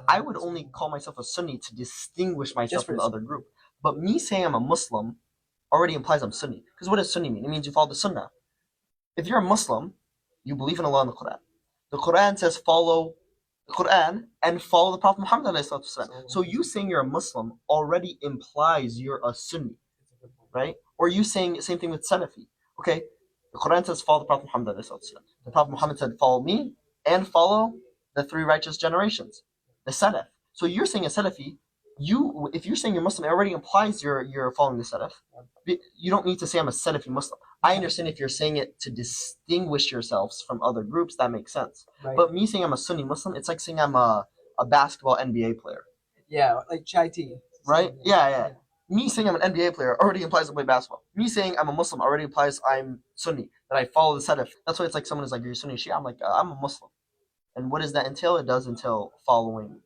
I would only call myself a Sunni to distinguish myself Just for from the this. other group. But me saying I'm a Muslim already implies I'm Sunni. Because what does Sunni mean? It means you follow the Sunnah. If you're a Muslim, you believe in Allah and the Quran. The Quran says follow the Quran and follow the Prophet Muhammad. So you saying you're a Muslim already implies you're a Sunni, right? Or you saying the same thing with Salafi. Okay, the Quran says follow the Prophet Muhammad. The Prophet Muhammad said follow me and follow the three righteous generations, the Salaf. So you're saying a Salafi. If you're saying you're Muslim, it already implies you're following the Salaf. You don't need to say I'm a Salafi Muslim. I understand if you're saying it to distinguish yourselves from other groups, that makes sense. Right. But me saying I'm a Sunni Muslim, it's like saying I'm a basketball NBA player, Yeah, like chai tea. right? Yeah. Me saying I'm an NBA player already implies I play basketball. Me saying I'm a Muslim already implies I'm Sunni, that I follow the Salaf. That's why it's like someone is like, you're Sunni Shia. I'm like, I'm a Muslim. And what does that entail? It does entail following